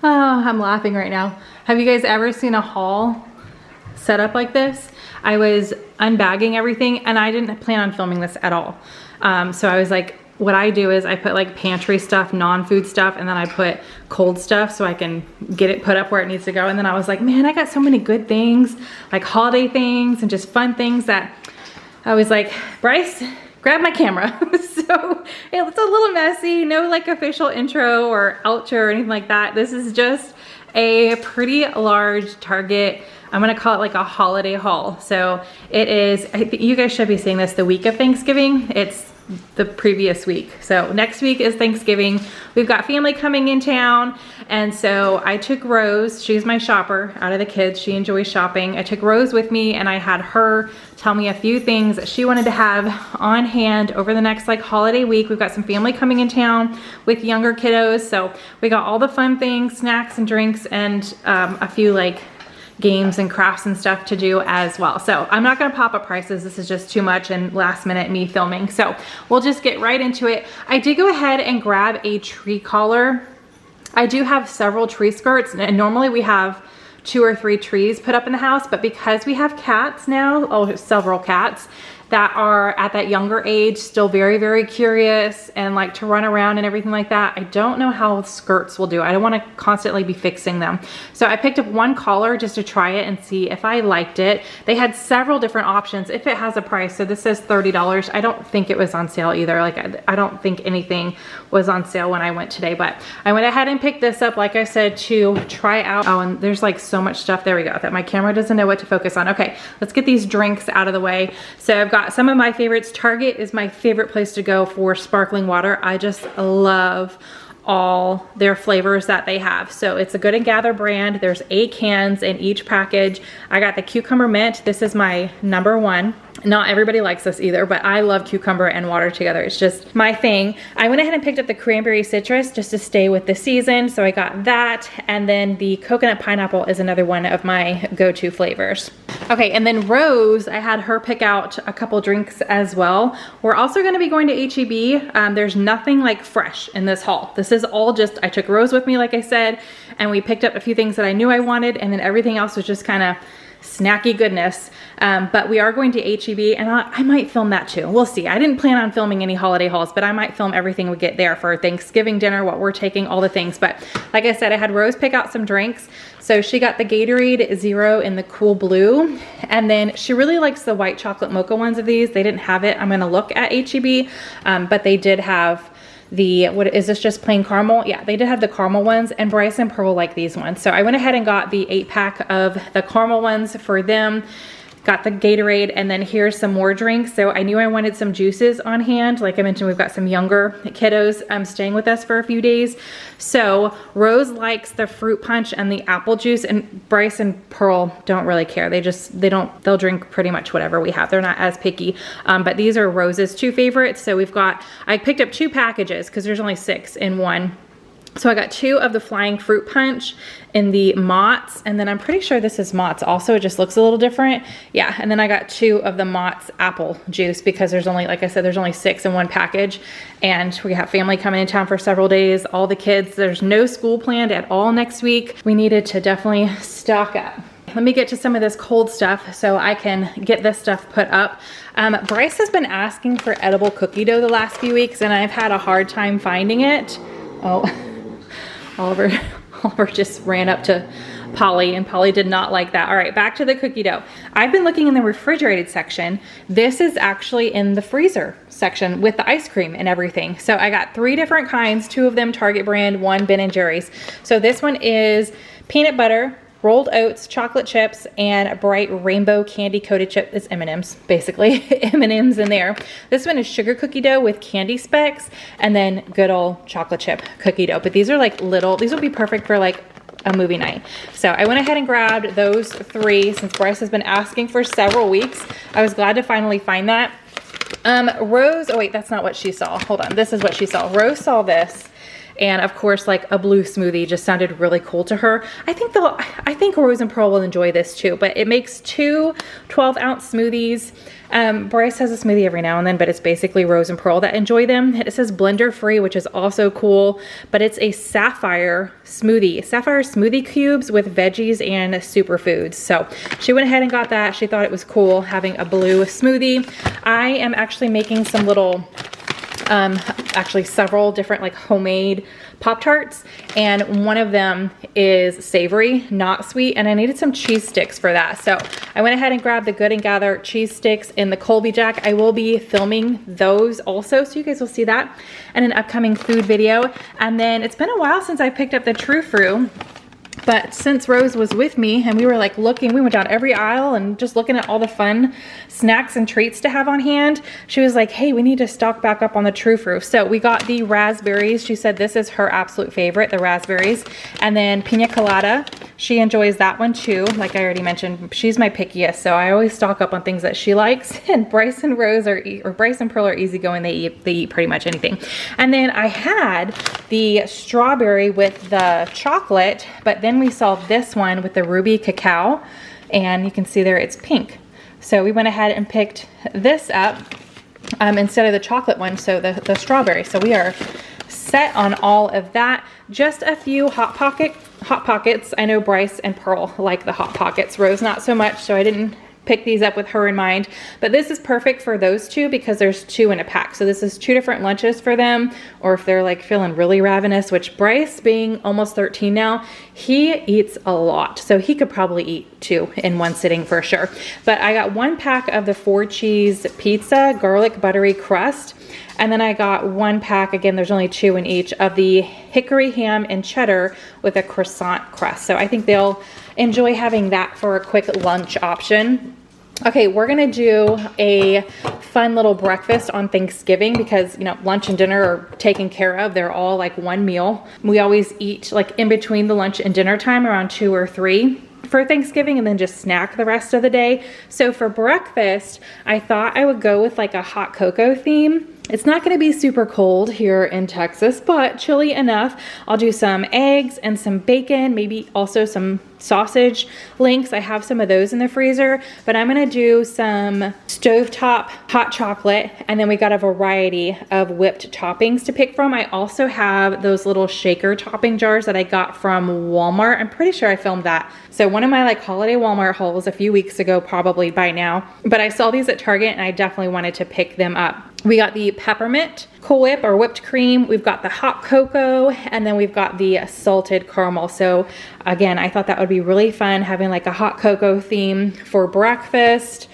Oh, I'm laughing right now. Have you guys ever seen a haul set up like this? I was unbagging everything and I didn't plan on filming this at all. So I was like, what I do is I put like pantry stuff, non-food stuff, and then I put cold stuff so I can get it put up where it needs to go. And then I was like, man, I got so many good things, like holiday things and just fun things that I was like, Bryce, grab my camera. So it's a little messy, no like official intro or outro or anything like that. This is just a pretty large Target, I'm gonna call it like a holiday haul. So it is, I think you guys should be seeing this the week of Thanksgiving. It's the previous week. So next week is Thanksgiving. We've got family coming in town. And so I took Rose, she's my shopper out of the kids. She enjoys shopping. I took Rose with me and I had her tell me a few things that she wanted to have on hand over the next like holiday week. We've got some family coming in town with younger kiddos. So we got all the fun things, snacks and drinks, and a few like games and crafts and stuff to do as well. So I'm not gonna pop up prices. This is just too much and last minute me filming. So we'll just get right into it. I did go ahead and grab a tree collar. I do have several tree skirts, and normally we have 2 or 3 trees put up in the house, but because we have cats now, several cats, that are at that younger age, still very, very curious and like to run around and everything like that. I don't know how skirts will do. I don't want to constantly be fixing them. So I picked up one collar just to try it and see if I liked it. They had several different options if it has a price. So this says $30. I don't think it was on sale either. Like I don't think anything was on sale when I went today, but I went ahead and picked this up, like I said, to try out. Oh, and there's like so much stuff. There we go. That my camera doesn't know what to focus on. Okay, let's get these drinks out of the way. So I've got some of my favorites. Target is my favorite place to go for sparkling water. I just love all their flavors that they have. So it's a Good & Gather brand. There's 8 cans in each package. I got the cucumber mint. This is my #1. Not everybody likes this either, but I love cucumber and water together. It's just my thing. I went ahead and picked up the cranberry citrus just to stay with the season. So I got that. And then the coconut pineapple is another one of my go-to flavors. Okay, and then Rose, I had her pick out a couple drinks as well. We're also gonna be going to H-E-B. There's nothing like fresh in this haul. This is all just, I took Rose with me, like I said, and we picked up a few things that I knew I wanted, and then everything else was just kind of snacky goodness. But we are going to H-E-B, and I might film that too. We'll see. I didn't plan on filming any holiday hauls, but I might film everything we get there for Thanksgiving dinner, what we're taking, all the things. But like I said, I had Rose pick out some drinks. So she got the Gatorade Zero in the cool blue, and then she really likes the white chocolate mocha ones of these. They didn't have it. I'm gonna look at H-E-B, but they did have the, what is this, just plain caramel? Yeah, they did have the caramel ones, and Bryce and Pearl like these ones. So I went ahead and got the 8-pack of the caramel ones for them. Got the Gatorade, and then here's some more drinks. So I knew I wanted some juices on hand. Like I mentioned, we've got some younger kiddos staying with us for a few days. So Rose likes the fruit punch and the apple juice, and Bryce and Pearl don't really care. They'll drink pretty much whatever we have. They're not as picky. But these are Rose's 2 favorites. So I picked up 2 packages because there's only 6 in one. So I got 2 of the Flying Fruit Punch in the Mott's, and then I'm pretty sure this is Mott's also. It just looks a little different. Yeah, and then I got 2 of the Mott's apple juice because there's only, like I said, there's only 6 in one package, and we have family coming in town for several days, all the kids. There's no school planned at all next week. We needed to definitely stock up. Let me get to some of this cold stuff so I can get this stuff put up. Bryce has been asking for edible cookie dough the last few weeks, and I've had a hard time finding it. Oh. Oliver just ran up to Polly, and Polly did not like that. All right, back to the cookie dough. I've been looking in the refrigerated section. This is actually in the freezer section with the ice cream and everything. So I got 3 different kinds, 2 of them Target brand, 1 Ben & Jerry's. So this one is peanut butter, rolled oats, chocolate chips, and bright rainbow candy coated chip. It's M&M's, basically. M&M's in there. This one is sugar cookie dough with candy specks, and then good old chocolate chip cookie dough. But these are like little, these will be perfect for like a movie night. So I went ahead and grabbed those 3 since Bryce has been asking for several weeks. I was glad to finally find that. Rose, oh wait, that's not what she saw. Hold on, this is what she saw. Rose saw this, And of course, like a blue smoothie just sounded really cool to her. I think Rose and Pearl will enjoy this too, but it makes 2 12-ounce smoothies. Bryce has a smoothie every now and then, but it's basically Rose and Pearl that enjoy them. It says blender free, which is also cool, but it's a sapphire smoothie cubes with veggies and superfoods. So she went ahead and got that. She thought it was cool having a blue smoothie. I am actually making some little, actually several different like homemade Pop-Tarts, and one of them is savory, not sweet, and I needed some cheese sticks for that. So I went ahead and grabbed the Good and Gather cheese sticks in the Colby Jack. I will be filming those also, so you guys will see that in an upcoming food video. And then it's been a while since I picked up the True Fruit. But since Rose was with me and we were like looking, we went down every aisle and just looking at all the fun snacks and treats to have on hand, she was like, hey, we need to stock back up on the True Fruit. So we got the raspberries. She said this is her absolute favorite, the raspberries. And then pina colada. She enjoys that one too. Like I already mentioned, she's my pickiest, so I always stock up on things that she likes. And Bryce and Bryce and Pearl are easygoing. They eat pretty much anything. And then I had the strawberry with the chocolate, but then we saw this one with the ruby cacao, and you can see there it's pink. So we went ahead and picked this up instead of the chocolate one, so the strawberry. So we are set on all of that. Just a few Hot Pockets. I know Bryce and Pearl like the Hot Pockets. Rose not so much, so I didn't pick these up with her in mind, but this is perfect for those two because there's 2 in a pack. So this is 2 different lunches for them, or if they're like feeling really ravenous, which Bryce, being almost 13 now, he eats a lot. So he could probably eat 2 in one sitting for sure. But I got 1 pack of the 4-cheese pizza, garlic buttery crust. And then I got 1 pack, again, there's only 2 in each, of the hickory ham and cheddar with a croissant crust. So I think they'll enjoy having that for a quick lunch option. Okay, we're gonna do a fun little breakfast on Thanksgiving because, you know, lunch and dinner are taken care of. They're all like one meal. We always eat like in between the lunch and dinner time around 2 or 3 for Thanksgiving, and then just snack the rest of the day. So for breakfast, I thought I would go with like a hot cocoa theme. It's not going to be super cold here in Texas, but chilly enough. I'll do some eggs and some bacon, maybe also some sausage links. I have some of those in the freezer, but I'm going to do some stovetop hot chocolate, and then we got a variety of whipped toppings to pick from. I also have those little shaker topping jars that I got from Walmart. I'm pretty sure I filmed that. So one of my like holiday Walmart hauls a few weeks ago, probably by now, but I saw these at Target and I definitely wanted to pick them up. We got the peppermint Cool Whip or whipped cream. We've got the hot cocoa, and then we've got the salted caramel. So again, I thought that would be really fun having like a hot cocoa theme for breakfast.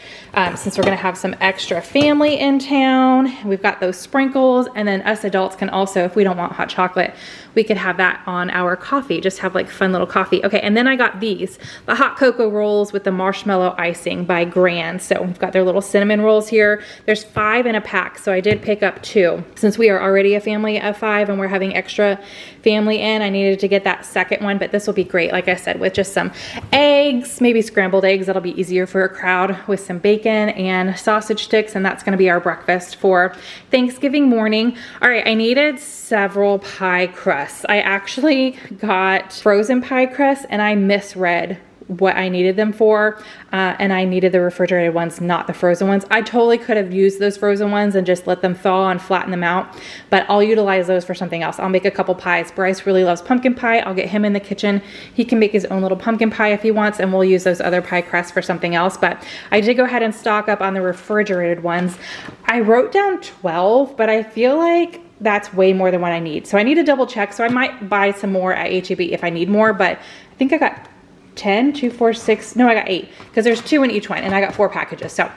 Since we're gonna have some extra family in town, we've got those sprinkles, and then us adults can also, if we don't want hot chocolate, we could have that on our coffee, just have like fun little coffee. Okay, and then I got these, the hot cocoa rolls with the marshmallow icing by Grand. So we've got their little cinnamon rolls here. There's 5 in a pack, so I did pick up 2. Since we are already a family of 5 and we're having extra family in, I needed to get that second one, but this will be great, like I said, with just some eggs, maybe scrambled eggs. That'll be easier for a crowd, with some bacon and sausage sticks, and that's gonna be our breakfast for Thanksgiving morning. All right, I needed several pie crusts. I actually got frozen pie crusts and I misread what I needed them for, and I needed the refrigerated ones, not the frozen ones. I totally could have used those frozen ones and just let them thaw and flatten them out, but I'll utilize those for something else. I'll make a couple pies. Bryce really loves pumpkin pie. I'll get him in the kitchen. He can make his own little pumpkin pie if he wants, and we'll use those other pie crusts for something else. But I did go ahead and stock up on the refrigerated ones. I wrote down 12, but I feel like that's way more than what I need. So I need to double check. So I might buy some more at H-E-B if I need more, but I think I got 10, 2, 4, 6, no, I got 8, because there's 2 in each one, and I got 4 packages. So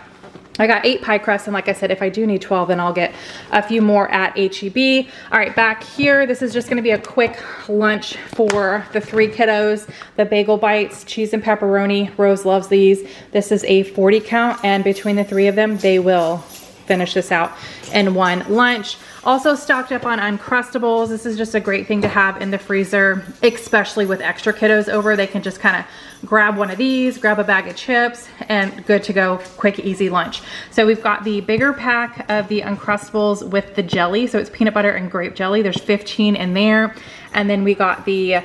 I got 8 pie crusts, and like I said, if I do need 12, then I'll get a few more at H-E-B. All right, back here, this is just gonna be a quick lunch for the 3 kiddos. The bagel bites, cheese and pepperoni. Rose loves these. This is a 40 count, and between the 3 of them, they will finish this out in one lunch. Also stocked up on Uncrustables. This is just a great thing to have in the freezer, especially with extra kiddos over. They can just kind of grab one of these, grab a bag of chips, and good to go, quick, easy lunch. So we've got the bigger pack of the Uncrustables with the jelly. So it's peanut butter and grape jelly. There's 15 in there. And then we got the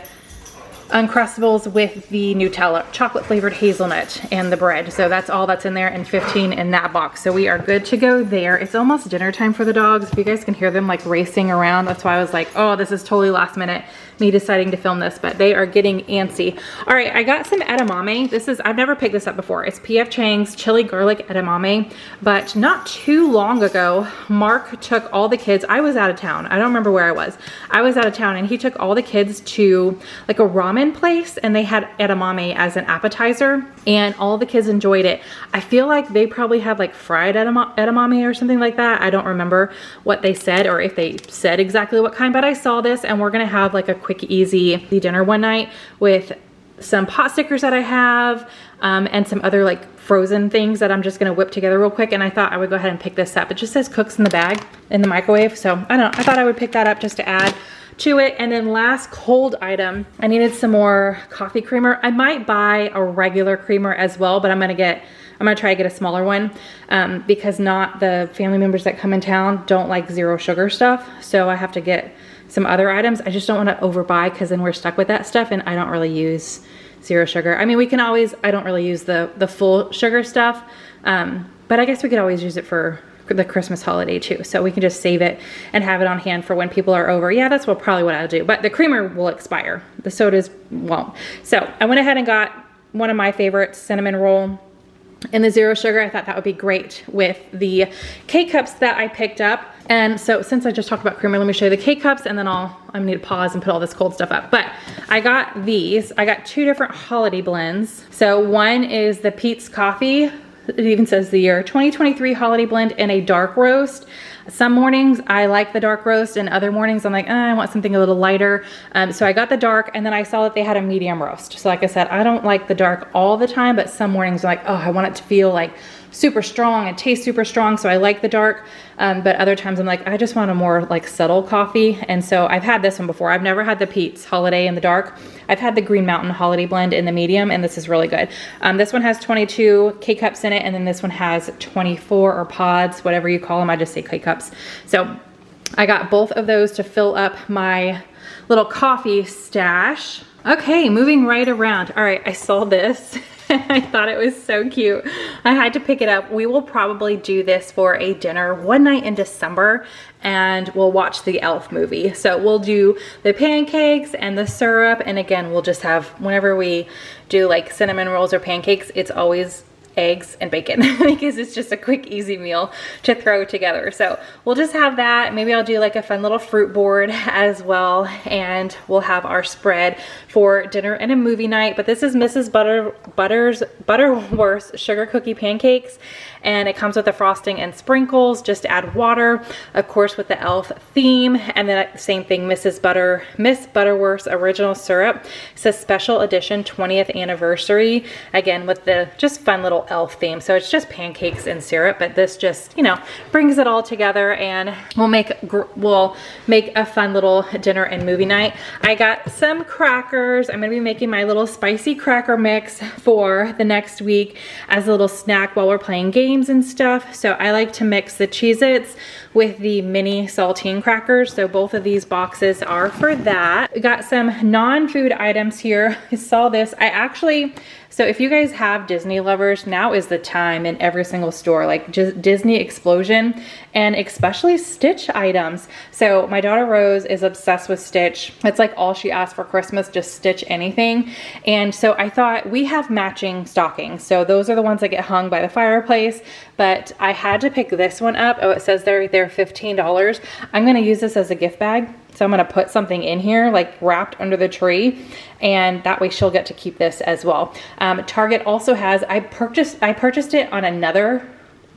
Uncrustables with the Nutella, chocolate flavored hazelnut, and the bread. So that's all that's in there, and 15 in that box. So we are good to go there. It's almost dinner time for the dogs. If you guys can hear them like racing around, that's why I was like, oh, this is totally last minute, me deciding to film this, but they are getting antsy. All right, I got some edamame. This is, I've never picked this up before. It's P.F. Chang's chili garlic edamame, but not too long ago, Mark took all the kids. I was out of town. I don't remember where I was. I was out of town, and he took all the kids to like a ramen place, and they had edamame as an appetizer, and all the kids enjoyed it. I feel like they probably had like fried edamame or something like that. I don't remember what they said or if they said exactly what kind, but I saw this, and we're gonna have like a quick, easy dinner one night with some pot stickers that I have, and some other like frozen things that I'm just gonna whip together real quick. And I thought I would go ahead and pick this up. It just says cooks in the bag in the microwave. So I don't know, I thought I would pick that up just to add to it. And then last cold item, I needed some more coffee creamer. I might buy a regular creamer as well, but I'm gonna try to get a smaller one, because not the family members that come in town don't like zero sugar stuff. So I have to get some other items. I just don't want to overbuy, because then we're stuck with that stuff, and I don't really use zero sugar. I mean, we can always, I don't really use the full sugar stuff, but I guess we could always use it for the Christmas holiday too. So we can just save it and have it on hand for when people are over. Yeah, that's probably what I'll do, but the creamer will expire. The sodas won't. So I went ahead and got one of my favorites, cinnamon roll in the zero sugar. I thought that would be great with the K-Cups that I picked up. And so since I just talked about creamer, let me show you the K-Cups, and then I'm gonna need to pause and put all this cold stuff up. But I got these. I got two different holiday blends. So one is the Peet's Coffee. It even says the year, 2023 holiday blend in a dark roast. Some mornings I like the dark roast, and other mornings I'm like, I want something a little lighter. So I got the dark, and then I saw that they had a medium roast. So like I said, I don't like the dark all the time, but some mornings I'm like, oh, I want it to feel like super strong and taste super strong. So I like the dark, but other times I'm like, I just want a more like subtle coffee. And so I've had this one before. I've never had the Peet's Holiday in the dark. I've had the Green Mountain Holiday Blend in the medium, and this is really good. This one has 22 K-Cups in it, and then this one has 24, or pods, whatever you call them. I just say K-Cups. So I got both of those to fill up my little coffee stash. Okay, moving right around. All right, I saw this. I thought it was so cute. I had to pick it up. We will probably do this for a dinner one night in December, and we'll watch the Elf movie. So we'll do the pancakes and the syrup, and again, we'll just have, whenever we do like cinnamon rolls or pancakes, it's always eggs and bacon because it's just a quick, easy meal to throw together. So we'll just have that. Maybe I'll do like a fun little fruit board as well, and we'll have our spread for dinner and a movie night. But this is Mrs. Butterworth's sugar cookie pancakes, and it comes with the frosting and sprinkles. Just add water, of course, with the Elf theme, and then same thing, Miss Butterworth's original syrup. It's a special edition 20th anniversary, again with the just fun little Elf theme. So it's just pancakes and syrup, but this just, you know, brings it all together, and we'll make a fun little dinner and movie night. I got some crackers. I'm gonna be making my little spicy cracker mix for the next week as a little snack while we're playing games and stuff. So I like to mix the Cheez-Its with the mini saltine crackers. So both of these boxes are for that. We got some non-food items here. I saw this. So if you guys have Disney lovers, now is the time in every single store, like just Disney Explosion, and especially Stitch items. So my daughter Rose is obsessed with Stitch. It's like all she asks for Christmas, just Stitch anything. And so I thought, we have matching stockings. So those are the ones that get hung by the fireplace, but I had to pick this one up. Oh, it says they're $15. I'm gonna use this as a gift bag. So I'm gonna put something in here like wrapped under the tree, and that way she'll get to keep this as well. Target also has, I purchased it on another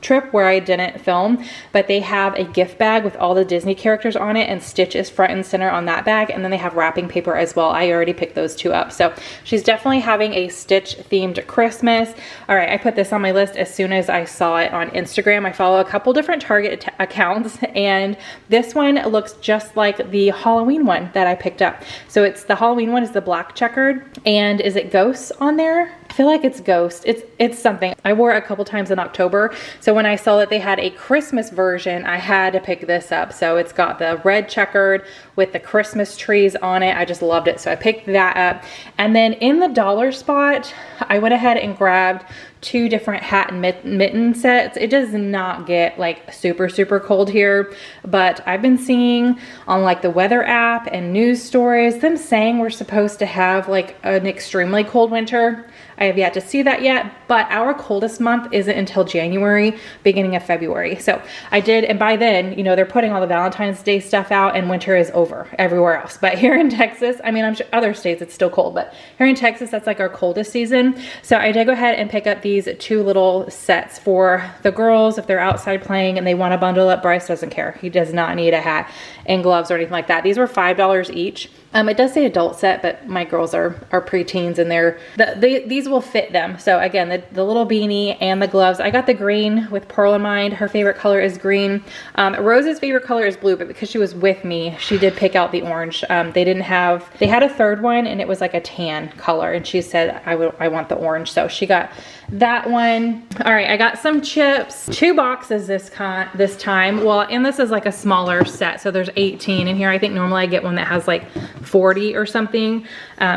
trip where I didn't film, but they have a gift bag with all the Disney characters on it, and Stitch is front and center on that bag, and then they have wrapping paper as well. I already picked those two up. So she's definitely having a Stitch themed Christmas. All right, I put this on my list as soon as I saw it on Instagram. I follow a couple different Target accounts, and this one looks just like the Halloween one that I picked up. So it's the Halloween one is the black checkered, and is it ghosts on there? I feel like it's ghost. It's something. I wore it a couple times in October, so when I saw that they had a Christmas version, I had to pick this up. So it's got the red checkered with the Christmas trees on it. I just loved it, so I picked that up. And then in the dollar spot, I went ahead and grabbed two different hat and mitten sets. It does not get like super cold here, but I've been seeing on like the weather app and news stories them saying we're supposed to have like an extremely cold winter. I have yet to see that yet, but our coldest month isn't until January, beginning of February. So I did, and by then, you know, they're putting all the Valentine's Day stuff out and winter is over everywhere else. But here in Texas, I mean, I'm sure other states it's still cold, but here in Texas, that's like our coldest season. So I did go ahead and pick up these two little sets for the girls if they're outside playing and they want to bundle up. Bryce doesn't care. He does not need a hat and gloves or anything like that. These were $5 each. It does say adult set, but my girls are preteens and these will fit them. So again, the little beanie and the gloves. I got the green with Pearl in mind. Her favorite color is green. Rose's favorite color is blue, but because she was with me, she did pick out the orange. They had a third one and it was like a tan color, and she said, I want the orange. So she got that one. All right, I got some chips, 2 boxes this time. Well, and this is like a smaller set. So there's 18 in here. I think normally I get one that has like 40 or something.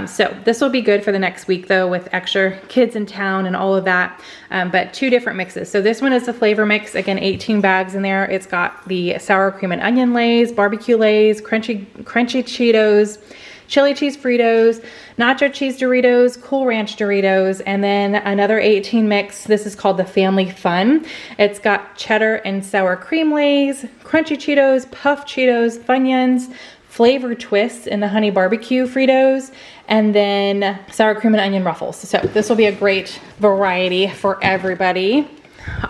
So this will be good for the next week though, with extra kids in town and all of that. But 2 different mixes. So this one is the flavor mix. Again, 18 bags in there. It's got the sour cream and onion Lay's, barbecue Lay's, crunchy Cheetos, chili cheese Fritos, nacho cheese Doritos, Cool Ranch Doritos, and then another 18 mix. This is called the Family Fun. It's got cheddar and sour cream Lay's, crunchy Cheetos, puff Cheetos, Funyuns, flavor twists in the honey barbecue Fritos, and then sour cream and onion ruffles. So this will be a great variety for everybody.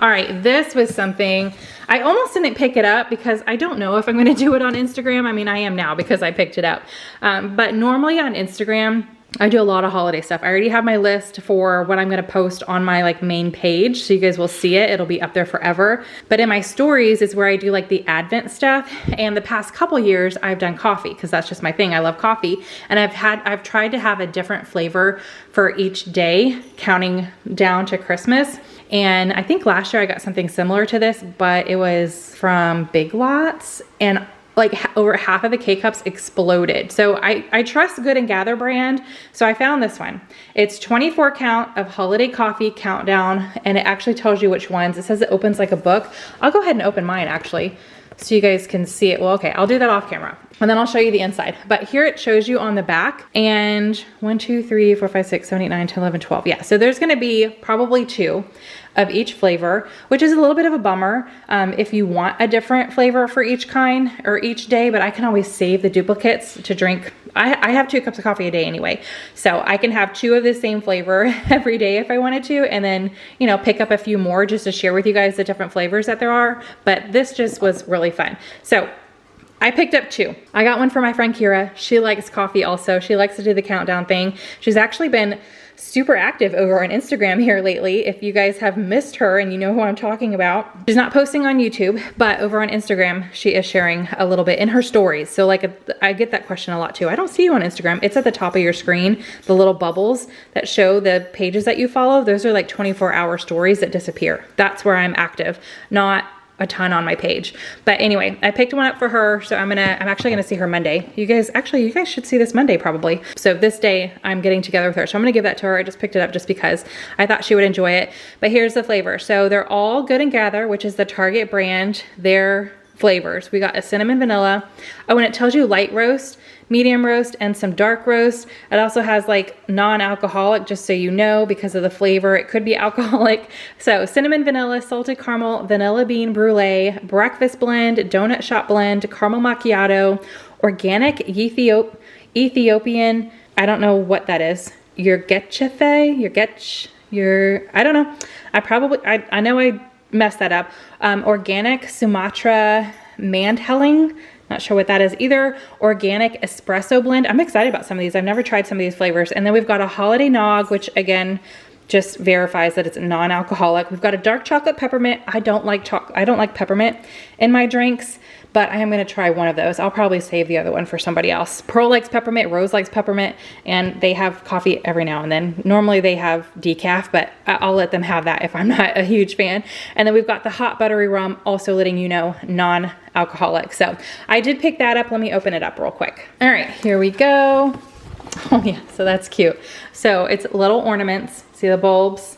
All right, this was something I almost didn't pick it up because I don't know if I'm going to do it on Instagram. I mean, I am now because I picked it up. But normally on Instagram, I do a lot of holiday stuff. I already have my list for what I'm going to post on my like main page, so you guys will see it. It'll be up there forever. But in my stories is where I do like the Advent stuff. And the past couple years I've done coffee because that's just my thing. I love coffee, and I've tried to have a different flavor for each day, counting down to Christmas. And I think last year I got something similar to this, but it was from Big Lots, and like over half of the K-Cups exploded. So I trust Good and Gather brand. So I found this one. It's 24 count of holiday coffee countdown, and it actually tells you which ones. It says it opens like a book. I'll go ahead and open mine actually, so you guys can see it. Well, okay, I'll do that off camera, and then I'll show you the inside. But here it shows you on the back, and 1, 2, 3, 4, 5, 6, 7, 8, 9, 10, 11, 12. Yeah, so there's gonna be probably 2 of each flavor, which is a little bit of a bummer if you want a different flavor for each kind or each day, but I can always save the duplicates to drink. I have 2 cups of coffee a day anyway, so I can have 2 of the same flavor every day if I wanted to, and then, you know, pick up a few more just to share with you guys the different flavors that there are. But this just was really fun. So I picked up 2. I got one for my friend Kira. She likes coffee also. She likes to do the countdown thing. She's actually been super active over on Instagram here lately. If you guys have missed her and you know who I'm talking about, she's not posting on YouTube, but over on Instagram, she is sharing a little bit in her stories. So like, I get that question a lot too. I don't see you on Instagram. It's at the top of your screen, the little bubbles that show the pages that you follow. Those are like 24-hour stories that disappear. That's where I'm active, not a ton on my page. But anyway, I picked one up for her, so I'm actually gonna see her Monday. You guys should see this Monday probably. So this day I'm getting together with her, so I'm gonna give that to her. I just picked it up just because I thought she would enjoy it. But here's the flavor. So they're all Good and Gather, which is the Target brand. Their flavors. We got a cinnamon vanilla. Oh, and it tells you light roast, medium roast, and some dark roast. It also has like non-alcoholic, just so you know, because of the flavor. It could be alcoholic. So cinnamon vanilla, salted caramel, vanilla bean brulee, breakfast blend, donut shop blend, caramel macchiato, organic Ethiopian, I don't know what that is. I don't know. I know I messed that up. Organic Sumatra Mandheling. Not sure what that is either. Organic espresso blend. I'm excited about some of these. I've never tried some of these flavors. And then we've got a holiday nog, which again, just verifies that it's non-alcoholic. We've got a dark chocolate peppermint. I don't like peppermint in my drinks, but I am gonna try one of those. I'll probably save the other one for somebody else. Pearl likes peppermint, Rose likes peppermint, and they have coffee every now and then. Normally they have decaf, but I'll let them have that if I'm not a huge fan. And then we've got the hot buttery rum, also letting you know, non-alcoholic. So I did pick that up. Let me open it up real quick. All right, here we go. Oh yeah, so that's cute. So it's little ornaments. See the bulbs?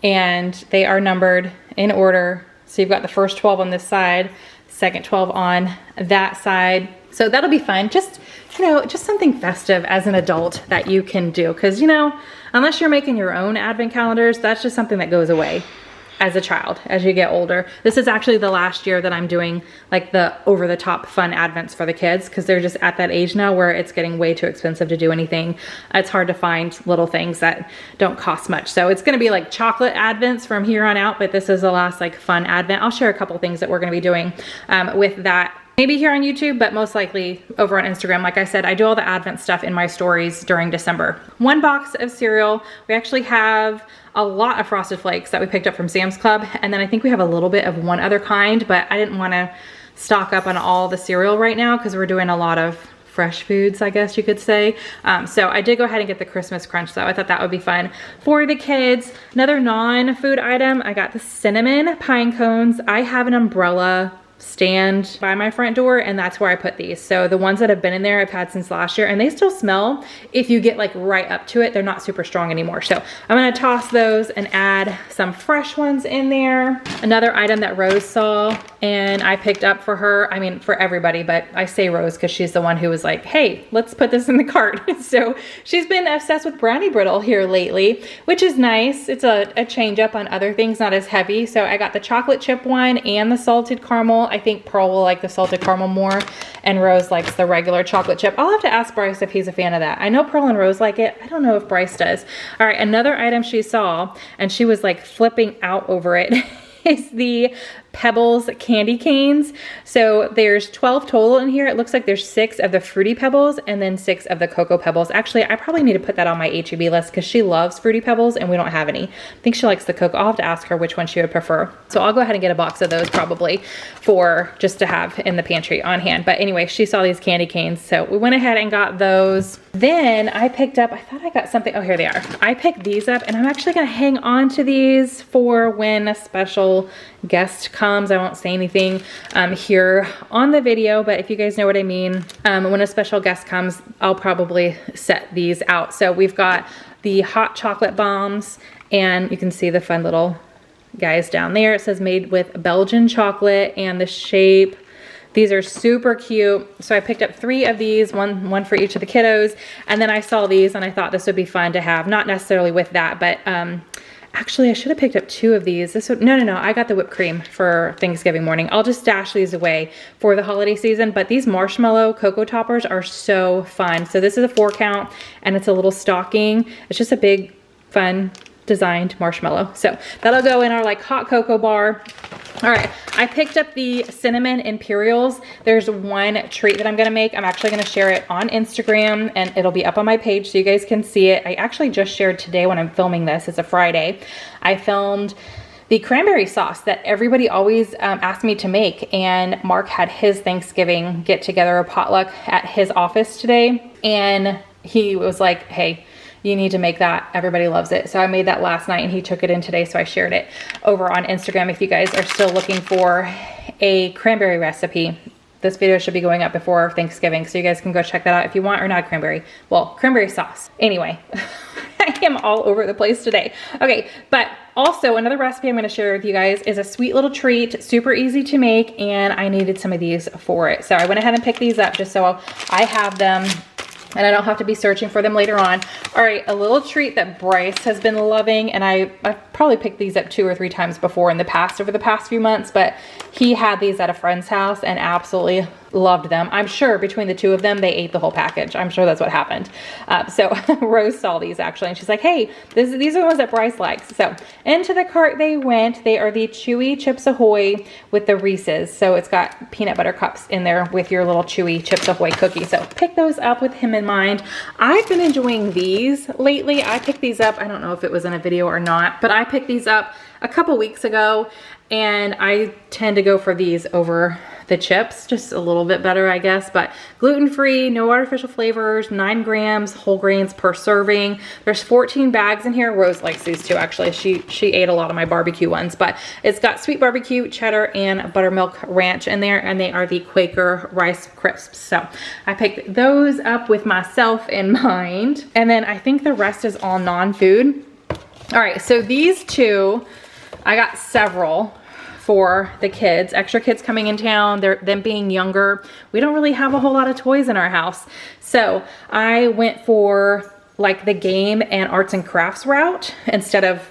And they are numbered in order. So you've got the first 12 on this side, second 12 on that side. So that'll be fun. Just, you know, just something festive as an adult that you can do. Cause you know, unless you're making your own advent calendars, that's just something that goes away as a child, as you get older. This is actually the last year that I'm doing like the over the top fun advents for the kids, because they're just at that age now where it's getting way too expensive to do anything. It's hard to find little things that don't cost much. So it's gonna be like chocolate advents from here on out, but this is the last like fun advent. I'll share a couple things that we're gonna be doing with that. Maybe here on YouTube, but most likely over on Instagram. Like I said, I do all the Advent stuff in my stories during December. One box of cereal. We actually have a lot of Frosted Flakes that we picked up from Sam's Club. And then I think we have a little bit of one other kind, but I didn't want to stock up on all the cereal right now because we're doing a lot of fresh foods, I guess you could say. So I did go ahead and get the Christmas Crunch though. I thought that would be fun for the kids. Another non-food item, I got the cinnamon pine cones. I have an umbrella stand by my front door, and that's where I put these. So the ones that have been in there I've had since last year, and they still smell. If you get like right up to it, they're not super strong anymore. So I'm gonna toss those and add some fresh ones in there. Another item that Rose saw and I picked up for her, I mean for everybody, but I say Rose because she's the one who was like, hey, let's put this in the cart. So she's been obsessed with brownie brittle here lately, which is nice. It's a change up on other things, not as heavy. So I got the chocolate chip one and the salted caramel. I think Pearl will like the salted caramel more, and Rose likes the regular chocolate chip. I'll have to ask Bryce if he's a fan of that. I know Pearl and Rose like it. I don't know if Bryce does. All right, another item she saw, and she was like flipping out over it, is the Pebbles candy canes. So there's 12 total in here. It looks like there's 6 of the Fruity Pebbles and then 6 of the Cocoa Pebbles. Actually, I probably need to put that on my HEB list because she loves Fruity Pebbles and we don't have any. I think she likes the Cocoa. I'll have to ask her which one she would prefer. So I'll go ahead and get a box of those probably for just to have in the pantry on hand. But anyway, she saw these candy canes. So we went ahead and got those. Then I picked up, I thought I got something. Oh, here they are. I picked these up and I'm actually going to hang on to these for when a special guest comes. I won't say anything here on the video, but if you guys know what I mean, when a special guest comes, I'll probably set these out. So we've got the hot chocolate bombs, and you can see the fun little guys down there. It says made with Belgian chocolate, and the shape. These are super cute. So I picked up 3 of these, one for each of the kiddos. And then I saw these and I thought this would be fun to have, not necessarily with that, but actually, I should have picked up 2 of these. No, I got the whipped cream for Thanksgiving morning. I'll just stash these away for the holiday season, but these marshmallow cocoa toppers are so fun. So this is a 4 count and it's a little stocking. It's just a big, fun, designed marshmallow. So that'll go in our like hot cocoa bar. All right, I picked up the cinnamon Imperials. There's one treat that I'm gonna make. I'm actually gonna share it on Instagram and it'll be up on my page so you guys can see it. I actually just shared today when I'm filming this. It's a Friday. I filmed the cranberry sauce that everybody always asked me to make, and Mark had his Thanksgiving get together, a potluck at his office today, and he was like, hey, you need to make that. Everybody loves it. So I made that last night and he took it in today. So I shared it over on Instagram. If you guys are still looking for a cranberry recipe, this video should be going up before Thanksgiving. So you guys can go check that out if you want, or not cranberry. Well, cranberry sauce. Anyway, I am all over the place today. Okay, but also another recipe I'm gonna share with you guys is a sweet little treat, super easy to make, and I needed some of these for it. So I went ahead and picked these up just so I have them and I don't have to be searching for them later on. All right, a little treat that Bryce has been loving, and I've probably picked these up 2 or 3 times before in the past, over the past few months, but he had these at a friend's house and absolutely loved them. I'm sure between the two of them, they ate the whole package. I'm sure that's what happened. So Rose saw these actually, and she's like, hey, these are the ones that Bryce likes. So into the cart they went. They are the Chewy Chips Ahoy with the Reese's. So it's got peanut butter cups in there with your little Chewy Chips Ahoy cookie. So pick those up with him in mind. I've been enjoying these lately. I picked these up, I don't know if it was in a video or not, but I picked these up a couple weeks ago, and I tend to go for these over the chips, just a little bit better, I guess, but gluten-free, no artificial flavors, 9 grams, whole grains per serving. There's 14 bags in here. Rose likes these too, actually. She ate a lot of my barbecue ones, but it's got sweet barbecue, cheddar, and buttermilk ranch in there, and they are the Quaker Rice Crisps. So I picked those up with myself in mind, and then I think the rest is all non-food. All right, so these two, I got several for the kids, extra kids coming in town, them being younger. We don't really have a whole lot of toys in our house. So I went for like the game and arts and crafts route instead of,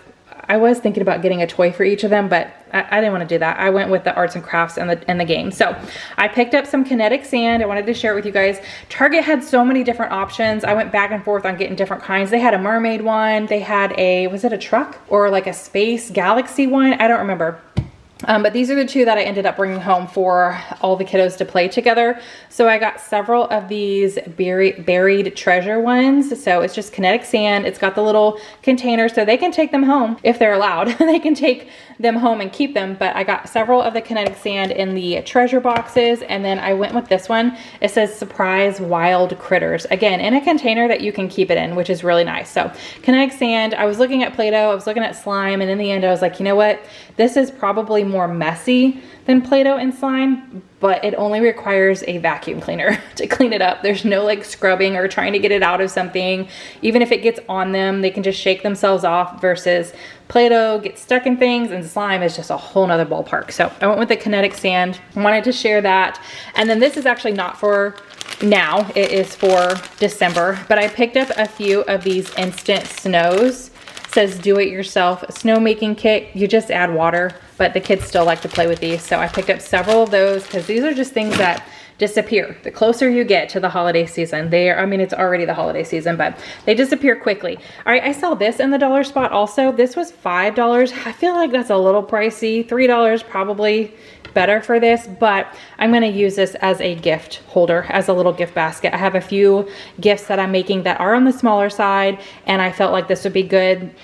I was thinking about getting a toy for each of them, but I didn't want to do that. I went with the arts and crafts and the game. So I picked up some kinetic sand. I wanted to share it with you guys. Target had so many different options. I went back and forth on getting different kinds. They had a mermaid one. They had a, was it a truck or like a space galaxy one? I don't remember. But these are the two that I ended up bringing home for all the kiddos to play together. So I got several of these buried treasure ones. So it's just kinetic sand. It's got the little containers so they can take them home if they're allowed. They can take them home and keep them. But I got several of the kinetic sand in the treasure boxes. And then I went with this one. It says surprise wild critters. Again, in a container that you can keep it in, which is really nice. So kinetic sand, I was looking at Play-Doh, I was looking at slime, and in the end I was like, you know what? This is probably more messy than Play-Doh and slime, but it only requires a vacuum cleaner to clean it up. There's no like scrubbing or trying to get it out of something. Even if it gets on them, they can just shake themselves off, versus Play-Doh gets stuck in things and slime is just a whole nother ballpark. So I went with the kinetic sand. I wanted to share that. And then this is actually not for now, it is for December, but I picked up a few of these instant snows. Says do it yourself snow making kit. You just add water, but the kids still like to play with these. So I picked up several of those because these are just things that disappear. The closer you get to the holiday season, I mean, it's already the holiday season, but they disappear quickly. All right, I saw this in the dollar spot also. This was $5. I feel like that's a little pricey. $3 probably better for this, but I'm going to use this as a gift holder, as a little gift basket. I have a few gifts that I'm making that are on the smaller side, and I felt like this would be good.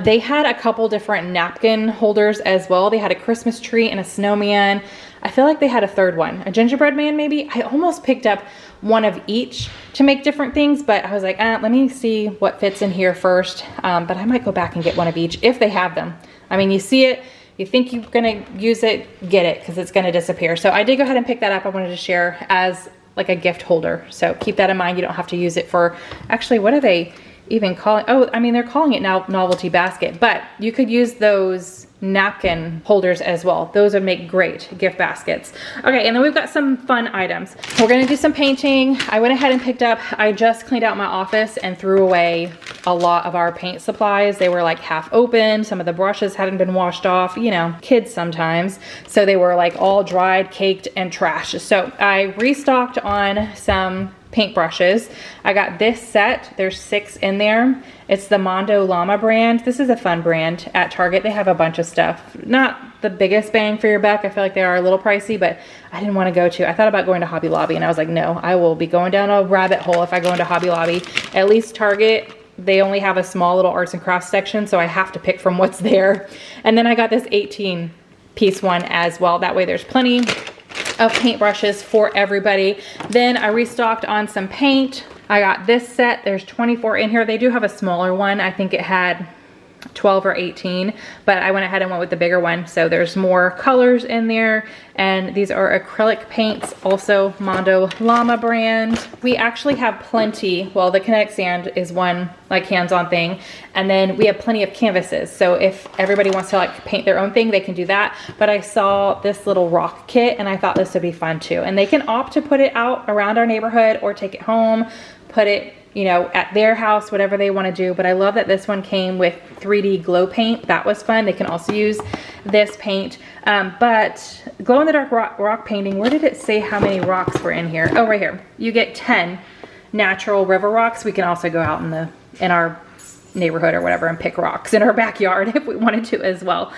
They had a couple different napkin holders as well. They had a Christmas tree and a snowman. I feel like they had a third one, a gingerbread man maybe. I almost picked up one of each to make different things, but I was like, let me see what fits in here first. But I might go back and get one of each if they have them. I mean, you see it, you think you're gonna use it, get it, because it's gonna disappear. So I did go ahead and pick that up. I wanted to share as like a gift holder. So keep that in mind. You don't have to use it for, actually, what are they even calling? Oh, I mean, they're calling it now novelty basket, but you could use those napkin holders as well. Those would make great gift baskets. Okay, and then we've got some fun items. We're gonna do some painting. I went ahead and picked up, I just cleaned out my office and threw away a lot of our paint supplies. They were like half open. Some of the brushes hadn't been washed off, you know, kids sometimes. So they were like all dried, caked, and trashed. So I restocked on some paint brushes. I got this set. There's 6 in there. It's the Mondo Llama brand. This is a fun brand at Target. They have a bunch of stuff. Not the biggest bang for your buck. I feel like they are a little pricey, but I didn't want to go to. I thought about going to Hobby Lobby, and I was like, no, I will be going down a rabbit hole if I go into Hobby Lobby. At least Target, they only have a small little arts and crafts section, so I have to pick from what's there. And then I got this 18-piece one as well. That way there's plenty of paintbrushes for everybody. Then I restocked on some paint. I got this set. There's 24 in here. They do have a smaller one. I think it had 12 or 18, but I went ahead and went with the bigger one. So there's more colors in there, and these are acrylic paints, also Mondo Llama brand. We actually have plenty, well, the kinetic sand is one like hands-on thing, and then we have plenty of canvases. So if everybody wants to like paint their own thing, they can do that. But I saw this little rock kit, and I thought this would be fun too. And they can opt to put it out around our neighborhood or take it home, put it you know, at their house, whatever they want to do. But I love that this one came with 3D glow paint. That was fun. They can also use this paint. But glow in the dark rock painting, where did it say how many rocks were in here? Oh, right here. You get 10 natural river rocks. We can also go out in our neighborhood or whatever and pick rocks in our backyard if we wanted to as well.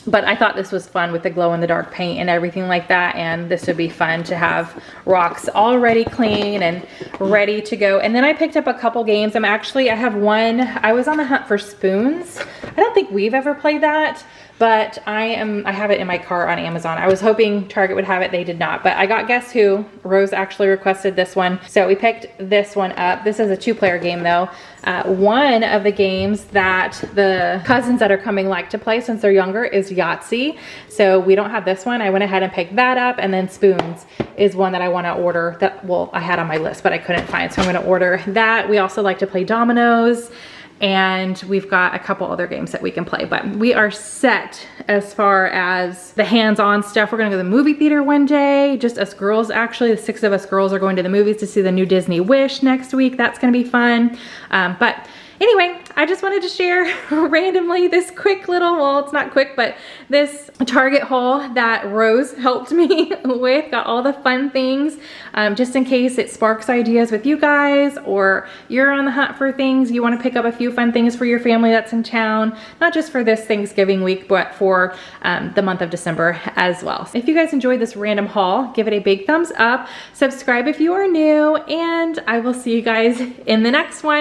But I thought this was fun with the glow in the dark paint and everything like that, and this would be fun to have rocks already clean and ready to go. And then I picked up a couple games. I was on the hunt for spoons. I don't think we've ever played that, but I have it in my car on Amazon. I was hoping Target would have it. They did not, but I got Guess Who. Rose actually requested this one, so we picked this one up. This is a 2-player game though. One of the games that the cousins that are coming like to play since they're younger is Yahtzee. So we don't have this one. I went ahead and picked that up, and then spoons is one that I want to order that, well, I had on my list, but I couldn't find. So I'm going to order that. We also like to play dominoes, and we've got a couple other games that we can play, but we are set as far as the hands-on stuff. We're gonna go to the movie theater one day, just us girls actually. The 6 of us girls are going to the movies to see the new Disney Wish next week. That's gonna be fun. But anyway, I just wanted to share randomly this quick little, well, it's not quick, but this Target haul that Rose helped me with. Got all the fun things, just in case it sparks ideas with you guys, or you're on the hunt for things. You want to pick up a few fun things for your family that's in town, not just for this Thanksgiving week, but for the month of December as well. So if you guys enjoyed this random haul, give it a big thumbs up, subscribe if you are new, and I will see you guys in the next one.